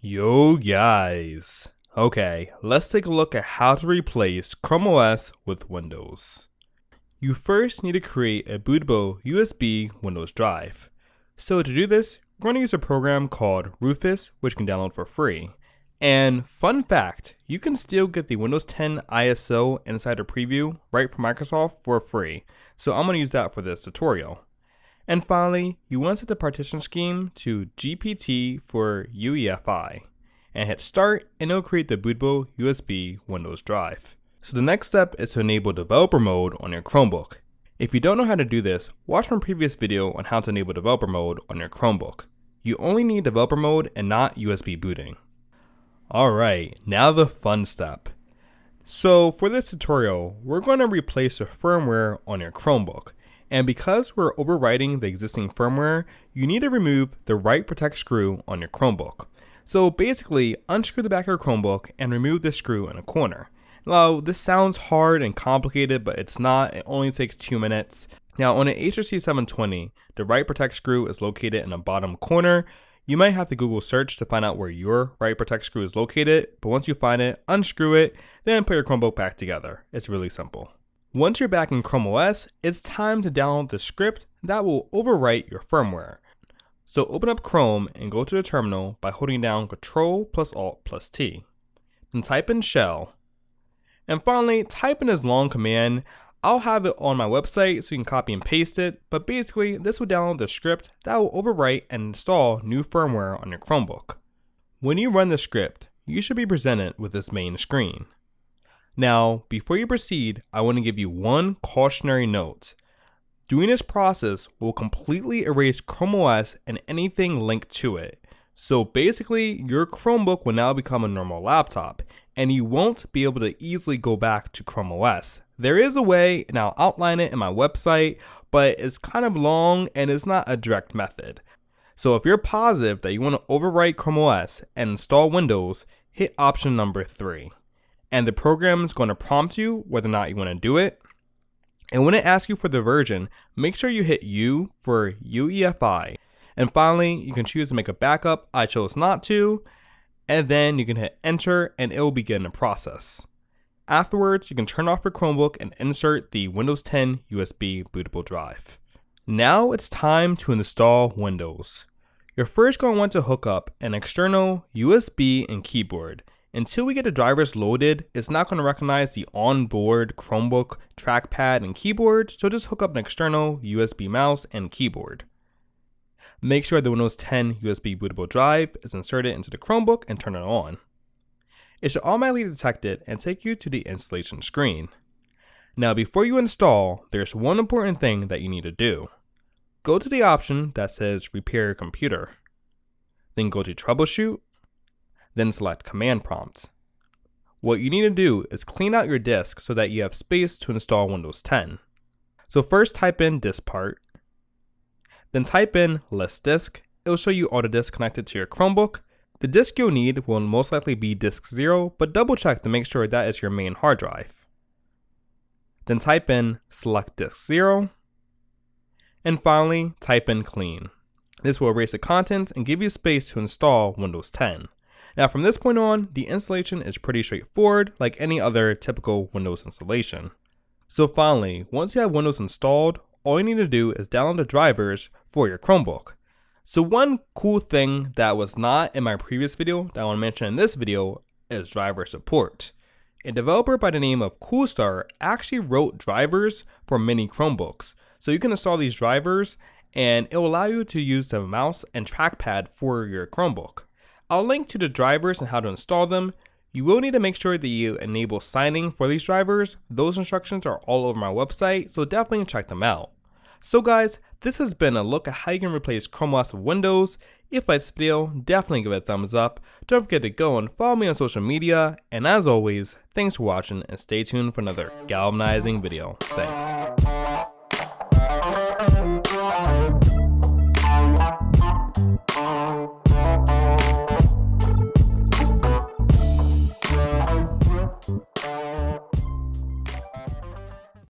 Yo guys! Okay, let's take a look at how to replace Chrome OS with Windows. You first need to create a bootable USB Windows drive. So to do this, we're going to use a program called Rufus, which you can download for free. And fun fact, you can still get the Windows 10 ISO Insider Preview right from Microsoft for free. So I'm going to use that for this tutorial. And finally, you want to set the partition scheme to GPT for UEFI and hit start, and it'll create the bootable USB Windows drive. So the next step is to enable developer mode on your Chromebook. If you don't know how to do this, watch my previous video on how to enable developer mode on your Chromebook. You only need developer mode and not USB booting. Alright, now the fun step. So for this tutorial, we're going to replace the firmware on your Chromebook. And because we're overwriting the existing firmware, you need to remove the write protect screw on your Chromebook. So basically, unscrew the back of your Chromebook and remove this screw in a corner. Now, this sounds hard and complicated, but it's not. It only takes 2 minutes. Now, on an HRC 720, the write protect screw is located in the bottom corner. You might have to Google search to find out where your write protect screw is located, but once you find it, unscrew it, then put your Chromebook back together. It's really simple. Once you're back in Chrome OS, it's time to download the script that will overwrite your firmware. So open up Chrome and go to the terminal by holding down Ctrl+Alt+T. Then type in shell. And finally, type in this long command. I'll have it on my website so you can copy and paste it, but basically this will download the script that will overwrite and install new firmware on your Chromebook. When you run the script, you should be presented with this main screen. Now, before you proceed, I want to give you one cautionary note. Doing this process will completely erase Chrome OS and anything linked to it. So basically, your Chromebook will now become a normal laptop, and you won't be able to easily go back to Chrome OS. There is a way, and I'll outline it in my website, but it's kind of long and it's not a direct method. So if you're positive that you want to overwrite Chrome OS and install Windows, hit option number 3. And the program is going to prompt you whether or not you want to do it. And when it asks you for the version, make sure you hit U for UEFI. And finally, you can choose to make a backup. I chose not to. And then you can hit enter and it will begin the process. Afterwards, you can turn off your Chromebook and insert the Windows 10 USB bootable drive. Now it's time to install Windows. You're first going to want to hook up an external USB and keyboard. Until we get the drivers loaded, it's not going to recognize the onboard Chromebook trackpad and keyboard, so just hook up an external USB mouse and keyboard. Make sure the Windows 10 USB bootable drive is inserted into the Chromebook and turn it on. It should automatically detect it and take you to the installation screen. Now before you install, there's one important thing that you need to do. Go to the option that says repair your computer. Then go to troubleshoot. Then select command prompt. What you need to do is clean out your disk so that you have space to install Windows 10. So first type in disk part, then type in list disk. It will show you all the disks connected to your Chromebook. The disk you'll need will most likely be disk 0, but double check to make sure that is your main hard drive. Then type in select disk 0, and finally type in clean. This will erase the contents and give you space to install Windows 10. Now from this point on, the installation is pretty straightforward like any other typical Windows installation. So finally, once you have Windows installed, all you need to do is download the drivers for your Chromebook. So one cool thing that was not in my previous video that I want to mention in this video is driver support. A developer by the name of Coolstar actually wrote drivers for many Chromebooks. So you can install these drivers and it will allow you to use the mouse and trackpad for your Chromebook. I'll link to the drivers and how to install them. You will need to make sure that you enable signing for these drivers. Those instructions are all over my website, so definitely check them out. So guys, this has been a look at how you can replace Chrome OS with Windows. If you liked this video, definitely give it a thumbs up. Don't forget to go and follow me on social media. And as always, thanks for watching and stay tuned for another galvanizing video. Thanks.